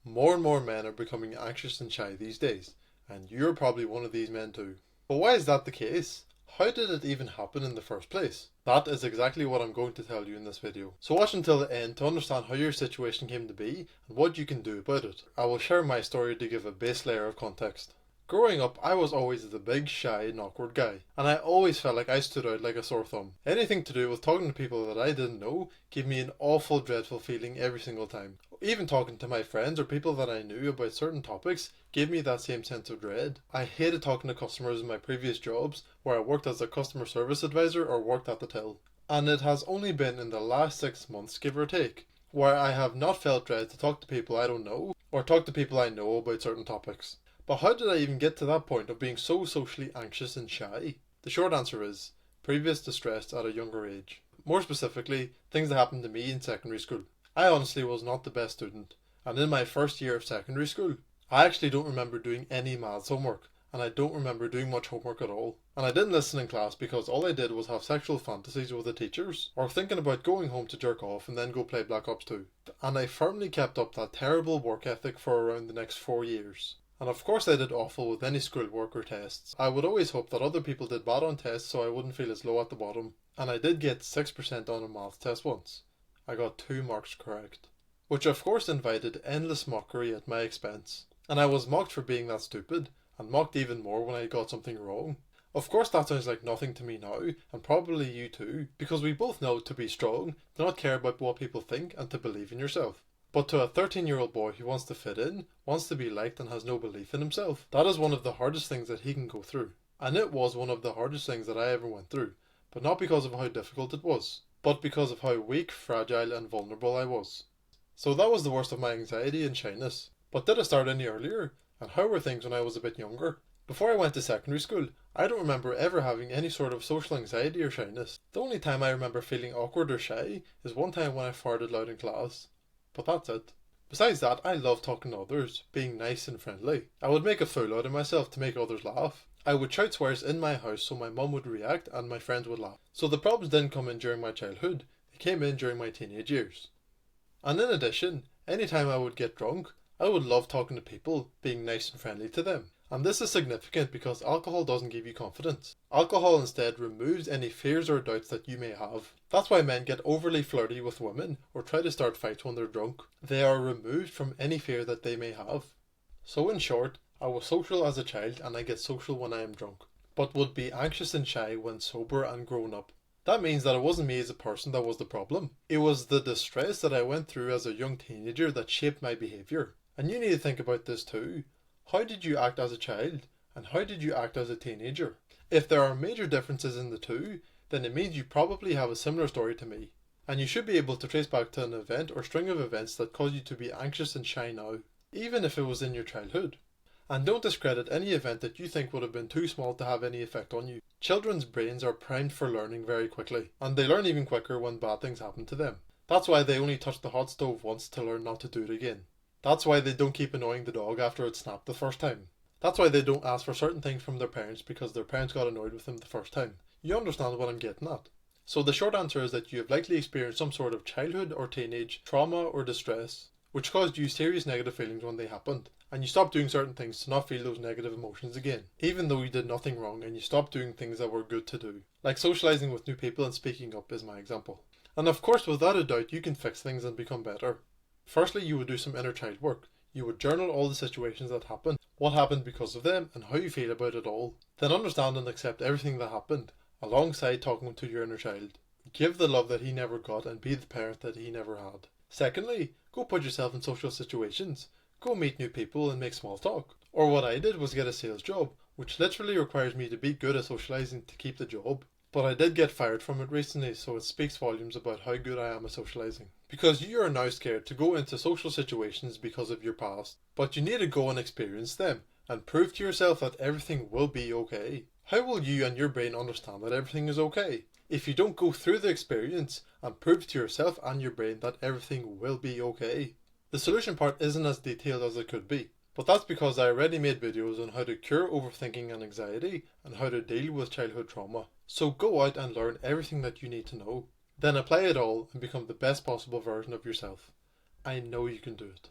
More and more men are becoming anxious and shy these days, and you're probably one of these men too. But why is that the case? How did it even happen in the first place? That is exactly what I'm going to tell you in this video. So watch until the end to understand how your situation came to be and what you can do about it. I will share my story to give a base layer of context. Growing up, I was always the big, shy and awkward guy, and I always felt like I stood out like a sore thumb. Anything to do with talking to people that I didn't know gave me an awful, dreadful feeling every single time. Even talking to my friends or people that I knew about certain topics gave me that same sense of dread. I hated talking to customers in my previous jobs, where I worked as a customer service advisor or worked at the till. And it has only been in the last 6 months, give or take, where I have not felt dread to talk to people I don't know, or talk to people I know about certain topics. But how did I even get to that point of being so socially anxious and shy? The short answer is previous distress at a younger age. More specifically, things that happened to me in secondary school. I honestly was not the best student, and in my first year of secondary school, I actually don't remember doing any maths homework, and I don't remember doing much homework at all. And I didn't listen in class because all I did was have sexual fantasies with the teachers, or thinking about going home to jerk off and then go play Black Ops 2. And I firmly kept up that terrible work ethic for around the next 4 years. And of course I did awful with any schoolwork or tests. I would always hope that other people did bad on tests so I wouldn't feel as low at the bottom. And I did get 6% on a maths test once. I got 2 marks correct. Which of course invited endless mockery at my expense. And I was mocked for being that stupid, and mocked even more when I got something wrong. Of course that sounds like nothing to me now, and probably you too, because we both know to be strong, to not care about what people think, and to believe in yourself. But to a 13-year-old boy who wants to fit in, wants to be liked and has no belief in himself, that is one of the hardest things that he can go through. And it was one of the hardest things that I ever went through, but not because of how difficult it was, but because of how weak, fragile and vulnerable I was. So that was the worst of my anxiety and shyness. But did it start any earlier? And how were things when I was a bit younger? Before I went to secondary school, I don't remember ever having any sort of social anxiety or shyness. The only time I remember feeling awkward or shy is one time when I farted loud in class. But that's it. Besides that, I love talking to others, being nice and friendly. I would make a fool out of myself to make others laugh. I would shout swears in my house so my mum would react and my friends would laugh. So the problems didn't come in during my childhood, they came in during my teenage years. And in addition, anytime I would get drunk, I would love talking to people, being nice and friendly to them. And this is significant because alcohol doesn't give you confidence. Alcohol instead removes any fears or doubts that you may have. That's why men get overly flirty with women or try to start fights when they're drunk. They are removed from any fear that they may have. So in short, I was social as a child and I get social when I am drunk, but would be anxious and shy when sober and grown up. That means that it wasn't me as a person that was the problem. It was the distress that I went through as a young teenager that shaped my behaviour. And you need to think about this too. How did you act as a child? And how did you act as a teenager? If there are major differences in the two, then it means you probably have a similar story to me. And you should be able to trace back to an event or string of events that caused you to be anxious and shy now, even if it was in your childhood. And don't discredit any event that you think would have been too small to have any effect on you. Children's brains are primed for learning very quickly, and they learn even quicker when bad things happen to them. That's why they only touch the hot stove once to learn not to do it again. That's why they don't keep annoying the dog after it snapped the first time. That's why they don't ask for certain things from their parents because their parents got annoyed with them the first time. You understand what I'm getting at. So the short answer is that you have likely experienced some sort of childhood or teenage trauma or distress, which caused you serious negative feelings when they happened, and you stopped doing certain things to not feel those negative emotions again, even though you did nothing wrong and you stopped doing things that were good to do. Like socializing with new people and speaking up is my example. And of course, without a doubt, you can fix things and become better. Firstly, you would do some inner child work. You would journal all the situations that happened, what happened because of them, and how you feel about it all. Then understand and accept everything that happened, alongside talking to your inner child. Give the love that he never got and be the parent that he never had. Secondly, go put yourself in social situations. Go meet new people and make small talk. Or what I did was get a sales job, which literally requires me to be good at socializing to keep the job. But I did get fired from it recently, so it speaks volumes about how good I am at socializing. Because you are now scared to go into social situations because of your past, but you need to go and experience them, and prove to yourself that everything will be okay. How will you and your brain understand that everything is okay if you don't go through the experience and prove to yourself and your brain that everything will be okay? The solution part isn't as detailed as it could be, but that's because I already made videos on how to cure overthinking and anxiety and how to deal with childhood trauma. So go out and learn everything that you need to know. Then apply it all and become the best possible version of yourself. I know you can do it.